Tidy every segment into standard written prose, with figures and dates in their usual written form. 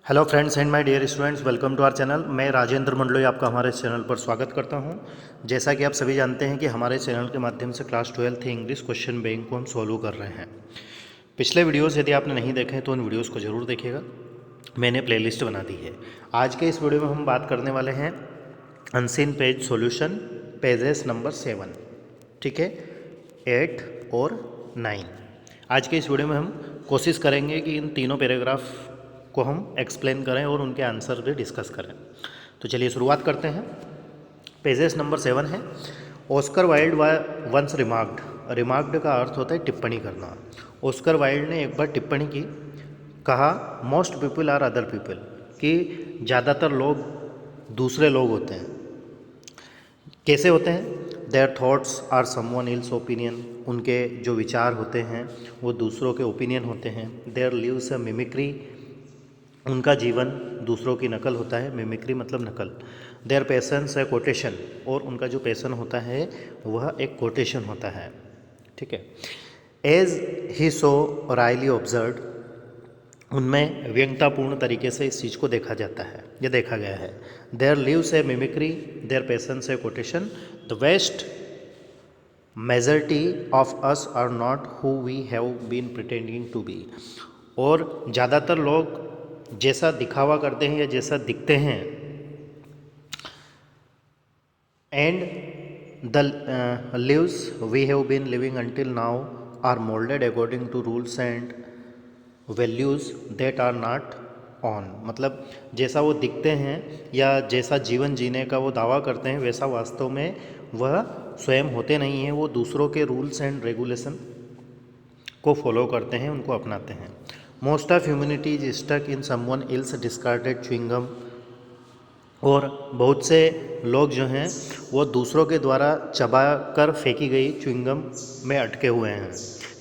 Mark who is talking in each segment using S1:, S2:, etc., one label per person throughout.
S1: Hello friends and my dear students, welcome to our channel. मैं राजेंद्र मंडलोई आपका हमारे channel पर स्वागत करता हूं। जैसा कि आप सभी जानते हैं कि हमारे चैनल के माध्यम से class 12th English question bank को हम सॉल्व कर रहे हैं। पिछले वीडियोस यदि आपने नहीं देखे तो उन वीडियोस को ज़रूर देखिएगा, मैंने प्लेलिस्ट बना दी है। आज के इस वीडियो में हम बात करने वाले हैं unseen page solution, pages number 7, ठीक है, 8 और 9। आज के इस वीडियो में हम कोशिश करेंगे कि इन तीनों पैराग्राफ को हम एक्सप्लेन करें और उनके आंसर भी डिस्कस करें। तो चलिए शुरुआत करते हैं। पेजेस नंबर 7 है। ऑस्कर वाइल्ड वंस रिमार्क्ड का अर्थ होता है टिप्पणी करना। ऑस्कर वाइल्ड ने एक बार टिप्पणी की, कहा most people are other people, कि ज़्यादातर लोग दूसरे लोग होते हैं। कैसे होते हैं? Their thoughts are someone else opinion, उनके जो विचार होते हैं वो दूसरों के ओपिनियन होते हैं। देयर लिव्स अ मिमिक्री, उनका जीवन दूसरों की नकल होता है। मिमिक्री मतलब नकल। देयर पैशंस है कोटेशन, और उनका जो पैशन होता है वह एक कोटेशन होता है, ठीक है। As he so wryly observe, उनमें व्यंग्यतापूर्ण तरीके से इस चीज़ को देखा जाता है या देखा गया है। Their lives a mimicry, their passions a quotation, the vast majority of us are not who we have been pretending to be, और ज़्यादातर लोग जैसा दिखावा करते हैं या जैसा दिखते हैं, and the lives we have been living until now are moulded according to rules and values that are not own, मतलब जैसा वो दिखते हैं या जैसा जीवन जीने का वो दावा करते हैं वैसा वास्तव में वह स्वयं होते नहीं हैं। वो दूसरों के रूल्स एंड रेगुलेशन को फॉलो करते हैं, उनको अपनाते हैं। Most of humanity is stuck in someone else discarded chewing gum, और बहुत से लोग जो हैं वो दूसरों के द्वारा चबा कर फेंकी गई च्युइंगम में अटके हुए हैं।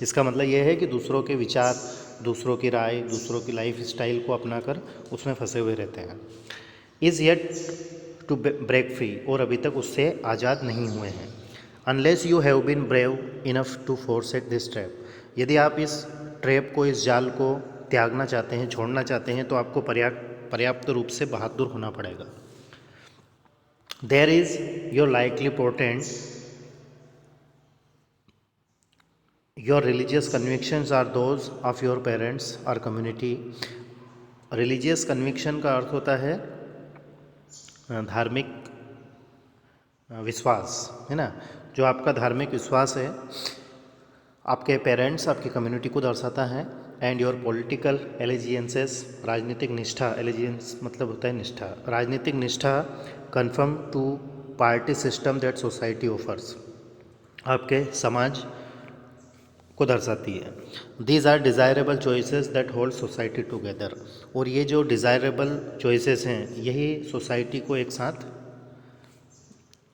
S1: इसका मतलब ये है कि दूसरों के विचार, दूसरों की राय, दूसरों की लाइफ स्टाइल को अपनाकर उसमें फंसे हुए रहते हैं। Is yet to break free, और अभी तक उससे आज़ाद नहीं हुए हैं। Unless you have been brave enough to forsake this trap, यदि आप इस ट्रैप को, इस जाल को त्यागना चाहते हैं, छोड़ना चाहते हैं, तो आपको पर्याप्त रूप से बहादुर होना पड़ेगा। There is your likely portent, your religious convictions are those of your parents और कम्युनिटी। रिलीजियस कन्विक्शन का अर्थ होता है धार्मिक विश्वास, है ना। जो आपका धार्मिक विश्वास है आपके पेरेंट्स, आपकी कम्युनिटी को दर्शाता है। एंड योर पॉलिटिकल एलिजियंसेस, राजनीतिक निष्ठा, एलिजियंस मतलब होता है निष्ठा, राजनीतिक निष्ठा, conform to party system that society offers, आपके समाज को दर्शाती है। These are desirable choices that hold society together, और ये जो डिज़ायरेबल चॉइसेस हैं यही सोसाइटी को एक साथ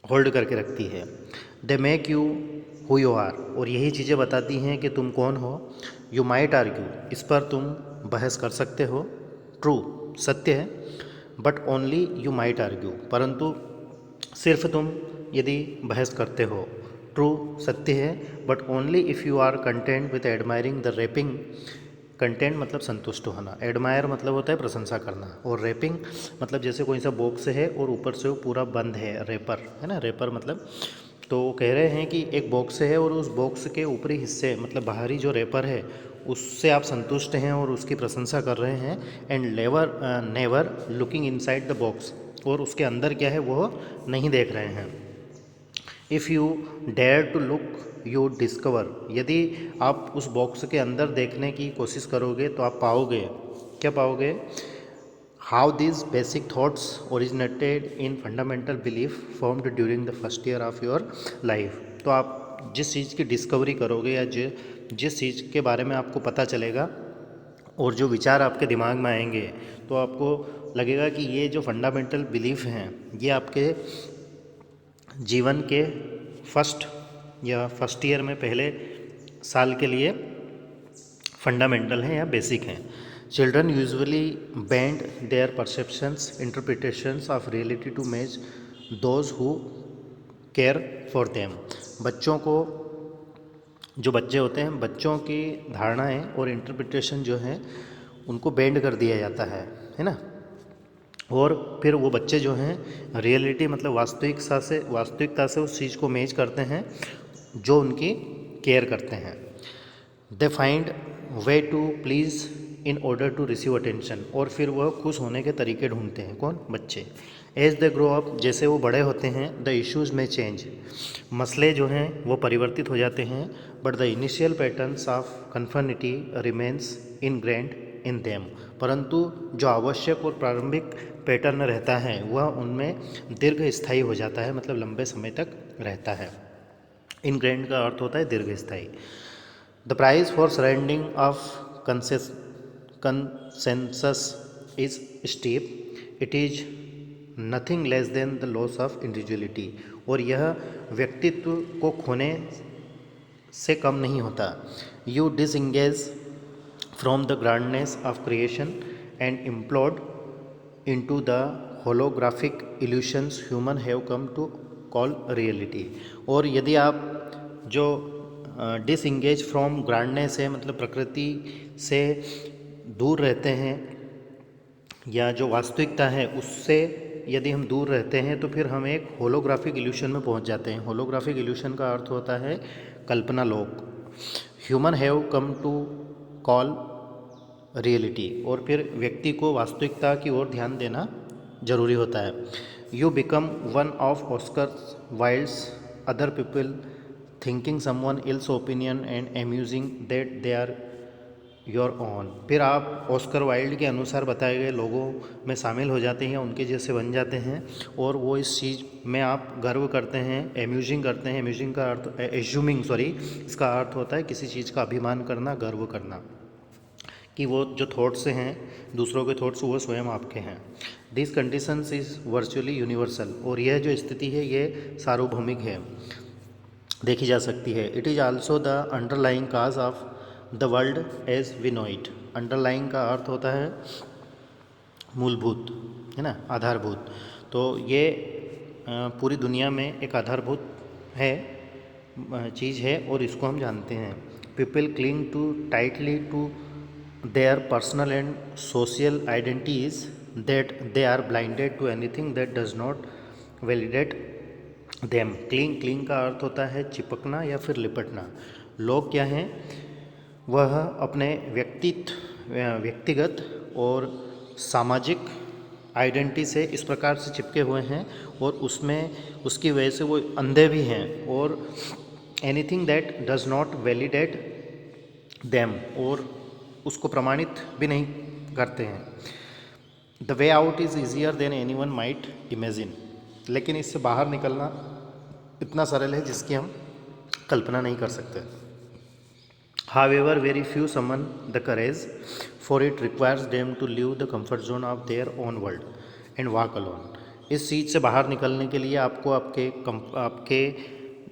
S1: होल्ड करके रखती है। They make you who you are, और यही चीज़ें बताती हैं कि तुम कौन हो। यू माइट आर्ग्यू, इस पर तुम बहस कर सकते हो। ट्रू, सत्य है। But only you might argue, परंतु सिर्फ तुम यदि बहस करते हो। ट्रू, सत्य है। But only if you are content with admiring the wrapping, content मतलब संतुष्ट होना, एडमायर मतलब होता है प्रशंसा करना, और रैपिंग मतलब जैसे कोई सा बॉक्स है और ऊपर से वो पूरा बंद है, रैपर है ना, रैपर मतलब। तो कह रहे हैं कि एक बॉक्स है और उस बॉक्स के ऊपरी हिस्से मतलब बाहरी जो रैपर है उससे आप संतुष्ट हैं और उसकी प्रशंसा कर रहे हैं। And never looking inside the box, और उसके अंदर क्या है वो नहीं देख रहे हैं। If you dare to look you discover, यदि आप उस बॉक्स के अंदर देखने की कोशिश करोगे तो आप पाओगे, क्या पाओगे? How this basic thoughts originated in fundamental belief formed during the first year of your life. तो आप जिस चीज़ की डिस्कवरी करोगे या जिस चीज़ के बारे में आपको पता चलेगा और जो विचार आपके दिमाग में आएंगे, तो आपको लगेगा कि ये जो फंडामेंटल बिलीफ हैं ये आपके जीवन के फर्स्ट ईयर में पहले साल के लिए फंडामेंटल हैं या बेसिक हैं। Children usually bend their perceptions interpretations of reality to match those who care for them. बच्चों को, जो बच्चे होते हैं, बच्चों की धारणाएं और इंटरप्रिटेशन जो है उनको बेंड कर दिया जाता है ना। और फिर वो बच्चे जो हैं रियलिटी मतलब वास्तविकता से उस चीज़ को मैच करते हैं जो उनकी केयर करते हैं। They find way to please in order to receive attention, और फिर वह खुश होने के तरीके ढूंढते हैं। कौन? बच्चे। एज दे ग्रो अप, जैसे वो बड़े होते हैं, द इश्यूज़ में चेंज, मसले जो हैं वो परिवर्तित हो जाते हैं, but the initial patterns of conformity remains ingrained in them, परंतु जो आवश्यक और प्रारंभिक पैटर्न रहता है वह उनमें दीर्घ स्थायी हो जाता है, मतलब लंबे समय तक रहता है। इनग्रेंड का अर्थ होता है दीर्घ स्थायी। The price for surrendering of consensus is steep, it is nothing less than the loss of individuality, और यह व्यक्तित्व को खोने से कम नहीं होता। You disengage from the grandness of creation and implode into the holographic illusions human have come to call reality. और यदि आप जो डिसएंगेज फ्रॉम ग्रांडनेस है, मतलब प्रकृति से दूर रहते हैं, या जो वास्तविकता है उससे यदि हम दूर रहते हैं तो फिर हम एक होलोग्राफिक इल्यूशन में पहुंच जाते हैं। होलोग्राफिक इल्यूशन का अर्थ होता है कल्पना लोक। Human have come to call reality, और फिर व्यक्ति को वास्तविकता की ओर ध्यान देना जरूरी होता है। You become one of Oscar Wilde's other people thinking someone else opinion and amusing that they are your own, फिर आप ऑस्कर वाइल्ड के अनुसार बताए गए लोगों में शामिल हो जाते हैं, उनके जैसे बन जाते हैं, और वो इस चीज़ में आप गर्व करते हैं, एम्यूजिंग करते हैं। एम्यूजिंग का अर्थ एज्यूमिंग इसका अर्थ होता है किसी चीज़ का अभिमान करना, गर्व करना, कि वो जो थॉट्स हैं दूसरों के थॉट्स वो स्वयं आपके हैं। This conditions is virtually universal, और यह जो स्थिति है ये सार्वभौमिक है, देखी जा सकती है। It is also the underlying cause of the world as we know it. Underlying का अर्थ होता है मूलभूत, है ना, आधारभूत। तो ये पूरी दुनिया में एक आधारभूत है, चीज़ है, और इसको हम जानते हैं। People cling too tightly to their personal and social identities that they are blinded to anything that does not validate them। Cling का अर्थ होता है चिपकना या फिर लिपटना। लोग क्या हैं? वह अपने व्यक्तिगत और सामाजिक आइडेंटिटी से इस प्रकार से चिपके हुए हैं, और उसकी वजह से वो अंधे भी हैं, और anything that does not validate them, और उसको प्रमाणित भी नहीं करते हैं। The way out is easier than any one might imagine, लेकिन इससे बाहर निकलना इतना सरल है जिसकी हम कल्पना नहीं कर सकते। However very few summon the courage, for it requires them to leave the comfort zone of their own world and walk alone. इस चीज़ से बाहर निकलने के लिए आपको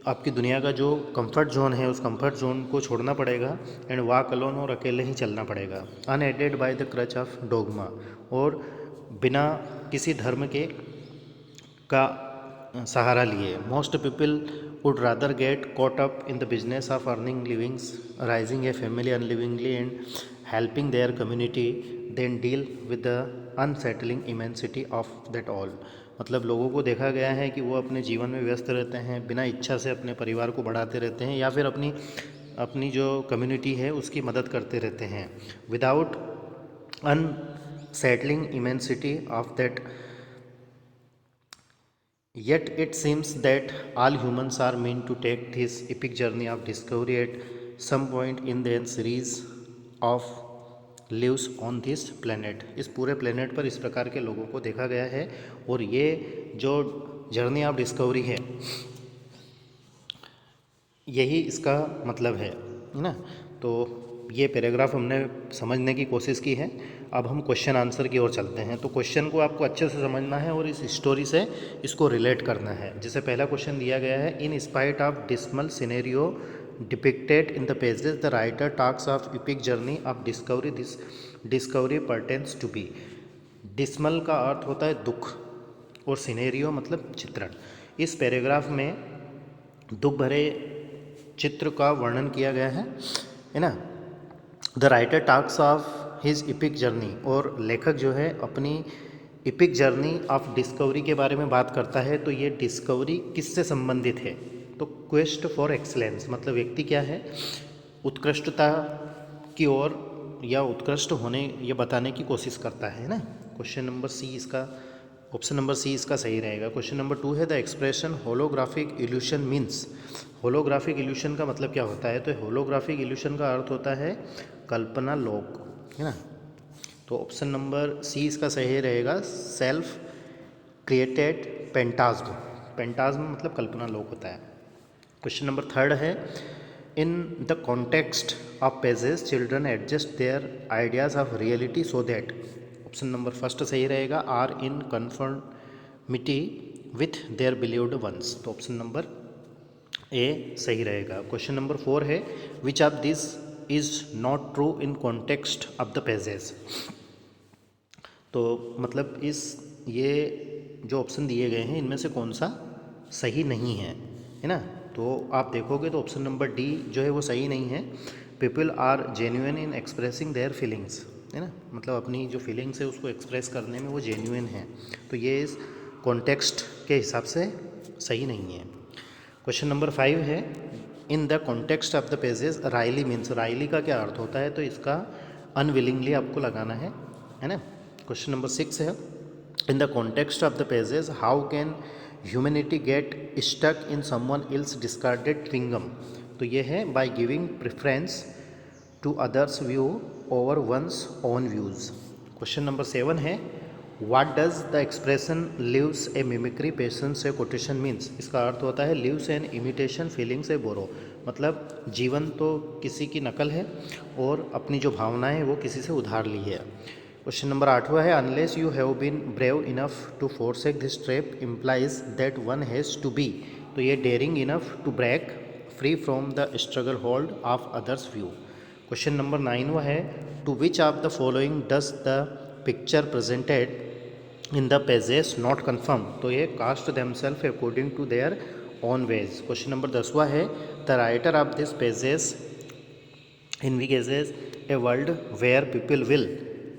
S1: आपकी दुनिया का जो कंफर्ट जोन है उस कंफर्ट जोन को छोड़ना पड़ेगा, एंड वॉक अलोन, और अकेले ही चलना पड़ेगा। Unaided by the crutch of dogma, और बिना किसी धर्म के का सहारा लिए। Most people would rather get caught up in the business of earning livings, raising a family unwillingly and helping their community than deal with the unsettling immensity of that all. मतलब लोगों को देखा गया है कि वो अपने जीवन में व्यस्त रहते हैं, बिना इच्छा से अपने परिवार को बढ़ाते रहते हैं, या फिर अपनी जो कम्युनिटी है उसकी मदद करते रहते हैं, without unsettling immensity of that. Yet it seems that all humans are meant to take this epic journey of discovery at some point in their series of lives on this planet। इस पूरे planet पर इस प्रकार के लोगों को देखा गया है, और ये जो जर्नी ऑफ डिस्कवरी है यही इसका मतलब है ना। तो ये पैराग्राफ हमने समझने की कोशिश की है। अब हम क्वेश्चन आंसर की ओर चलते हैं। तो क्वेश्चन को आपको अच्छे से समझना है और इस स्टोरी से इसको रिलेट करना है। जैसे पहला क्वेश्चन दिया गया है, in spite of dismal scenario depicted in the pages the writer talks of epic journey of discovery, this discovery pertains to be. Dismal का अर्थ होता है दुख, और सिनेरियो मतलब चित्रण। इस पैराग्राफ में दुख भरे चित्र का वर्णन किया गया है ना। The writer talks of his EPIC journey, और लेखक जो है अपनी इपिक जर्नी ऑफ डिस्कवरी के बारे में बात करता है। तो ये डिस्कवरी किससे संबंधित है? तो क्वेस्ट फॉर एक्सलेंस, मतलब व्यक्ति क्या है, उत्कृष्टता की ओर या उत्कृष्ट होने ये बताने की कोशिश करता है ना। क्वेश्चन नंबर सी इसका, ऑप्शन नंबर सी इसका सही रहेगा। क्वेश्चन नंबर 2 है the expression holographic evolution means. Holographic evolution का मतलब क्या होता है? तो होलोग्राफिक इल्यूशन का अर्थ होता है कल्पना लोक, है ना। तो ऑप्शन नंबर सी इसका सही रहेगा, सेल्फ क्रिएटेड पेंटाज्म। पेंटाज्म मतलब कल्पना लोक होता है। क्वेश्चन नंबर 3 है in the context of pages children adjust their ideas of reality so that. Option number first सही रहेगा, are in conformity with their believed ones. तो ऑप्शन नंबर ए सही रहेगा। क्वेश्चन नंबर 4 है which of this is not true in context of the pages. तो मतलब ये जो ऑप्शन दिए गए हैं इनमें से कौन सा सही नहीं है ना। तो आप देखोगे तो ऑप्शन नंबर डी जो है वो सही नहीं है। People are genuine in expressing their feelings, है ना, मतलब अपनी जो फीलिंग्स है उसको एक्सप्रेस करने में वो जेन्युइन है। तो ये इस कॉन्टेक्स्ट के हिसाब से सही नहीं है। क्वेश्चन नंबर 5 है in the context of the pages wryly means. Wryly का क्या अर्थ होता है? तो इसका अनविलिंगली आपको लगाना है ना। क्वेश्चन नंबर 6 है in the context of the pages how can humanity get stuck in someone else discarded chewing gum. तो ये है by giving preference to others view over one's own views. Question number 7 है what does the expression lives a mimicry passions a quotation means. इसका अर्थ होता है lives an imitation feelings a borrow, मतलब जीवन तो किसी की नकल है और अपनी जो भावनाएं हैं वो किसी से उधार ली है। क्वेश्चन नंबर 8वां है unless you have been brave enough to forsake this trap implies that one has to be. तो ये daring enough to break free from the stranglehold of others view. Question number 9वां है to which of the following does the picture presented in the passage not confirm. तो ये cast themself according to their own ways. Question number 10वां है the writer of this pages इनविगेजेस a world where people will.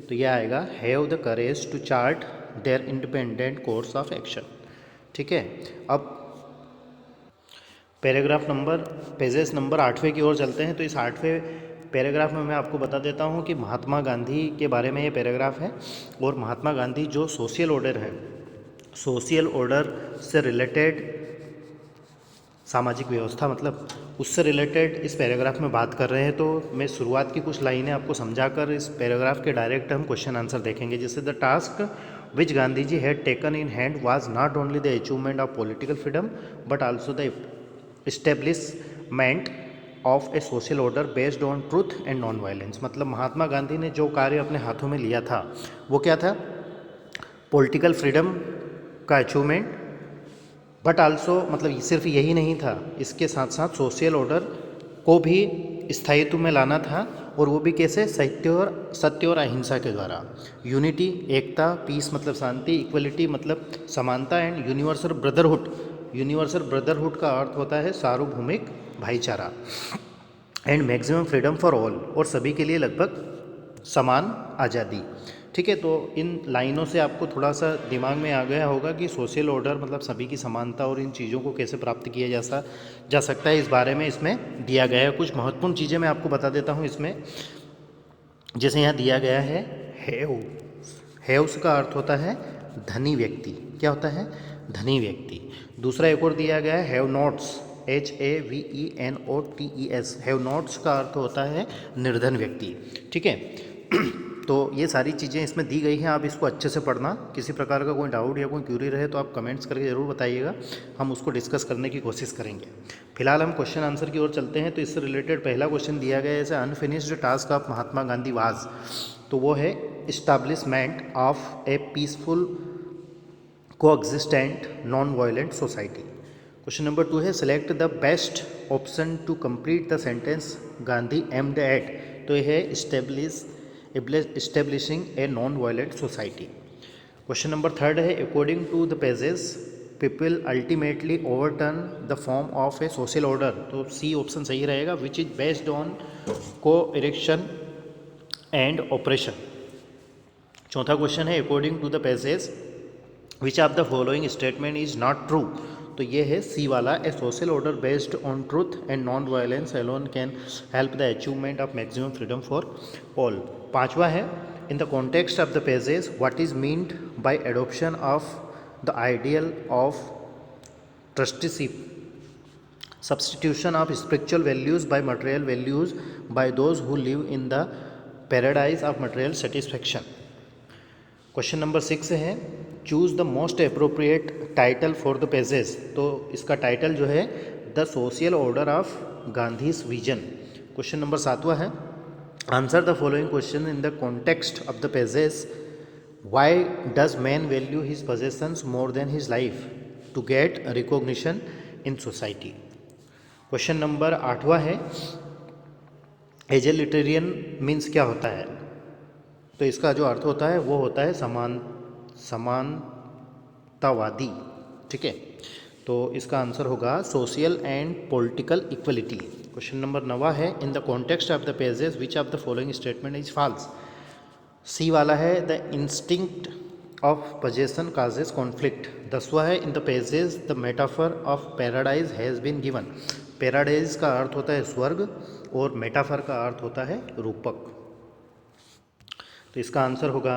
S1: तो ये आएगा have the courage to chart their independent course of action. ठीक है, अब पैराग्राफ नंबर पेजेस नंबर 8वें की ओर चलते हैं। तो इस 8वें पैराग्राफ में मैं आपको बता देता हूँ कि महात्मा गांधी के बारे में ये पैराग्राफ है। और महात्मा गांधी जो सोशल ऑर्डर है, सोशल ऑर्डर से रिलेटेड सामाजिक व्यवस्था, मतलब उससे रिलेटेड इस पैराग्राफ में बात कर रहे हैं। तो मैं शुरुआत की कुछ लाइनें आपको समझाकर इस पैराग्राफ के डायरेक्ट हम क्वेश्चन आंसर देखेंगे। जैसे the task which Gandhi ji had taken in hand was not only the achievement of political freedom but also the establishment of a social order based on truth and non violence. मतलब महात्मा गांधी ने जो कार्य अपने हाथों में लिया था वो क्या था? पॉलिटिकल फ्रीडम का अचीवमेंट, बट आल्सो मतलब सिर्फ यही नहीं था, इसके साथ साथ सोशल ऑर्डर को भी स्थायित्व में लाना था। और वो भी कैसे? सत्य और अहिंसा के द्वारा। यूनिटी एकता, पीस मतलब शांति, इक्वलिटी मतलब समानता, and universal brotherhood. Universal brotherhood का अर्थ होता है सार्वभौमिक भाईचारा। And maximum freedom for all, और सभी के लिए लगभग समान आज़ादी। ठीक है, तो इन लाइनों से आपको थोड़ा सा दिमाग में आ गया होगा कि सोशल ऑर्डर मतलब सभी की समानता और इन चीज़ों को कैसे प्राप्त किया जा सकता है। इस बारे में इसमें दिया गया है। कुछ महत्वपूर्ण चीज़ें मैं आपको बता देता हूँ इसमें। जैसे यहाँ दिया गया है हैव्स का अर्थ होता है धनी व्यक्ति। क्या होता है? धनी व्यक्ति। दूसरा एक और दिया गया है have nots, HAVENOTES। Have nots का अर्थ होता है निर्धन व्यक्ति। ठीक है, तो ये सारी चीज़ें इसमें दी गई हैं। आप इसको अच्छे से पढ़ना। किसी प्रकार का कोई डाउट या कोई क्यूरी रहे तो आप कमेंट्स करके ज़रूर बताइएगा, हम उसको डिस्कस करने की कोशिश करेंगे। फिलहाल हम क्वेश्चन आंसर की ओर चलते हैं। तो इससे रिलेटेड पहला क्वेश्चन दिया गया है जैसे unfinished task of Mahatma Gandhi was. तो वो है establishment of a peaceful coexistent non violent society. Question number 2 है select the best option to complete the sentence Gandhi aimed at. तो यह है establishing a non-violent society. Question number 3 है according to the pages people ultimately overturn the form of a social order। तो C option सही रहेगा which is based on co-erection and operation. चौथा question है according to the passage which of the following statement is not true. तो ये है C वाला, a social order based on truth and non violence alone can help the achievement of maximum freedom for all. पांचवा है in the context of the passage what is meant by adoption of the ideal of trusteeship, substitution of spiritual values by material values by those who live in the paradise of material satisfaction। Question number 6 है choose the most appropriate title for the pages. तो इसका title जो है the social order of Gandhi's vision. Question number 7वां है answer the following question in the context of the passage. Why does man value his possessions more than his life to get recognition in society. Question number 8वां है egalitarian means क्या होता है। तो इसका जो अर्थ होता है वो होता है समानतावादी। ठीक है, तो इसका आंसर होगा social and political equality. Question number 9वां है in the context of the passage which of the following statement is false. C वाला है the instinct of possession causes conflict. 10वां है in the pages the metaphor of paradise has been given. Paradise का अर्थ होता है स्वर्ग और मेटाफर का अर्थ होता है रूपक। तो इसका आंसर होगा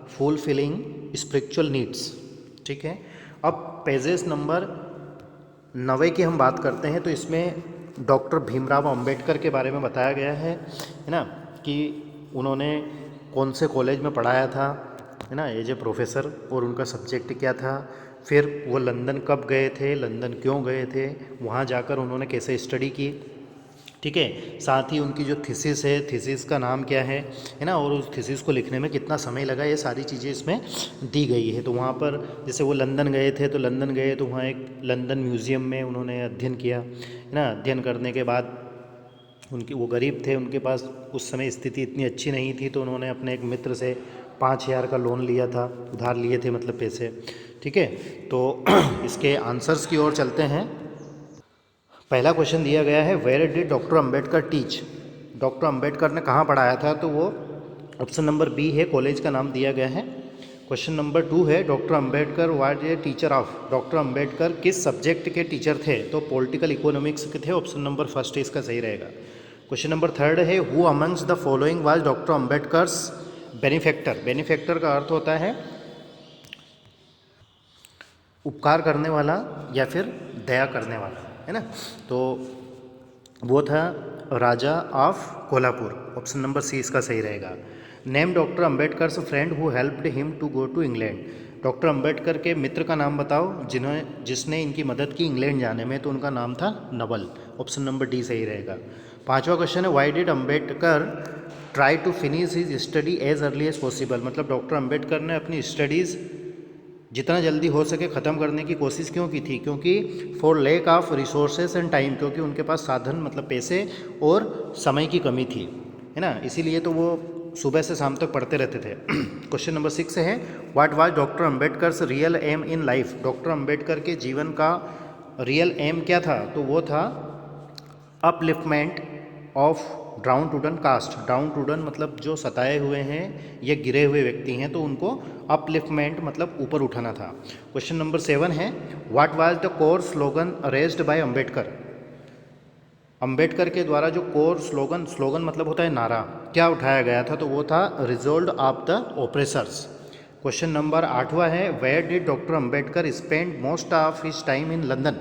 S1: फुलफिलिंग स्पिरिचुअल नीड्स। ठीक है, अब पेजेस नंबर 9 की हम बात करते हैं। तो इसमें डॉक्टर भीमराव अंबेडकर के बारे में बताया गया है ना, कि उन्होंने कौन से कॉलेज में पढ़ाया था, है ना, एज ए प्रोफेसर, और उनका सब्जेक्ट क्या था, फिर वो लंदन कब गए थे, लंदन क्यों गए थे, वहाँ जाकर उन्होंने कैसे स्टडी की। ठीक है, साथ ही उनकी जो थीसिस है, थीसिस का नाम क्या है ना, और उस थीसिस को लिखने में कितना समय लगा, ये सारी चीज़ें इसमें दी गई है। तो वहाँ पर जैसे वो लंदन गए थे, तो लंदन गए तो वहाँ एक लंदन म्यूज़ियम में उन्होंने अध्ययन किया, है ना। अध्ययन करने के बाद उनकी, वो गरीब थे, उनके पास उस समय स्थिति इतनी अच्छी नहीं थी, तो उन्होंने अपने एक मित्र से 5000 का लोन लिया था, उधार लिए थे मतलब पैसे। ठीक है, तो इसके आंसर्स की ओर चलते हैं। पहला क्वेश्चन दिया गया है where did doctor Ambedkar teach. Doctor Ambedkar ने कहाँ पढ़ाया था, तो वो ऑप्शन नंबर बी है, कॉलेज का नाम दिया गया है। क्वेश्चन नंबर 2 है doctor Ambedkar was a teacher of. Doctor Ambedkar किस सब्जेक्ट के टीचर थे, तो पॉलिटिकल इकोनॉमिक्स के थे। ऑप्शन नंबर फर्स्ट इसका सही रहेगा। क्वेश्चन नंबर 3 है who amongst the following was doctor Ambedkar's benefactor. Benefactor का अर्थ होता है उपकार करने वाला या फिर दया करने वाला, है ना। तो वो था Raja of Kolhapur. Option number C इसका सही रहेगा। Name doctor Ambedkar's friend who helped him to go to England. Doctor Ambedkar के मित्र का नाम बताओ जिसने इनकी मदद की इंग्लैंड जाने में, तो उनका नाम था नवल। ऑप्शन नंबर डी सही रहेगा। 5वां क्वेश्चन है why did Ambedkar try to finish his study as early as possible. मतलब डॉक्टर अंबेडकर ने अपनी स्टडीज़ जितना जल्दी हो सके ख़त्म करने की कोशिश क्यों की थी, क्योंकि for lack of resources and time, क्योंकि उनके पास साधन मतलब पैसे और समय की कमी थी, है ना, इसीलिए तो वो सुबह से शाम तक पढ़ते रहते थे। क्वेश्चन नंबर 6 है what was doctor Ambedkar's real aim in life. Doctor Ambedkar के जीवन का रियल एम क्या था, तो वो था upliftment of downtrodden caste. Downtrodden मतलब जो सताए हुए हैं या गिरे हुए व्यक्ति हैं, तो उनको अपलिफ्टमेंट मतलब ऊपर उठाना था। क्वेश्चन नंबर 7 है what was the core slogan raised bye Ambedkar. Ambedkar के द्वारा जो कोर स्लोगन मतलब होता है नारा, क्या उठाया गया था, तो वो था resolve of the oppressors. Question number 8वां है where did doctor Ambedkar spend most of his time in London.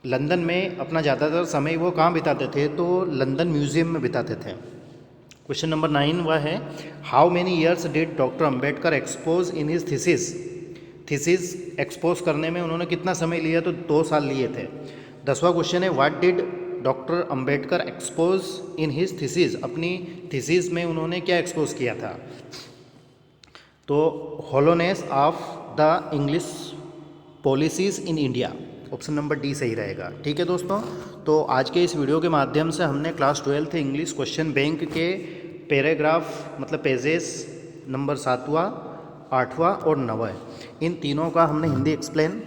S1: London में अपना ज़्यादातर समय वो कहाँ बिताते थे, तो लंदन म्यूज़ियम में बिताते थे। क्वेश्चन नंबर 9 वह है how many years did doctor Ambedkar expose in his thesis. Thesis expose करने में उन्होंने कितना समय लिया, तो 2 साल लिए थे। 10वां क्वेश्चन है what did doctor Ambedkar expose in his thesis. अपनी थीसिस में उन्होंने क्या एक्सपोज किया था, तो hollowness of the English policies in India. Option number D सही रहेगा। ठीक है दोस्तों, तो आज के इस वीडियो के माध्यम से हमने class 12th English question bank के पैराग्राफ मतलब पेजेस नंबर 7वां, 8वां और 9वां, इन तीनों का हमने हिंदी एक्सप्लेन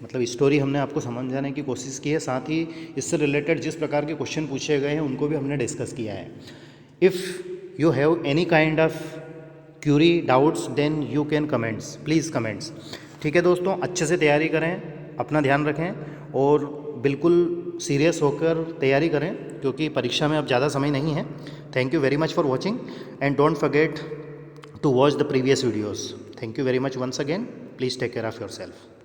S1: मतलब स्टोरी हमने आपको समझाने की कोशिश की है। साथ ही इससे रिलेटेड जिस प्रकार के क्वेश्चन पूछे गए हैं उनको भी हमने डिस्कस किया है। If you have any kind of query, doubts, then you can comments, please comments. ठीक है दोस्तों, अच्छे से तैयारी करें, अपना ध्यान रखें और बिल्कुल सीरियस होकर तैयारी करें क्योंकि परीक्षा में अब ज़्यादा समय नहीं है. Thank you very much for watching and don't forget to watch the previous videos. Thank you very much once again. Please take care of yourself.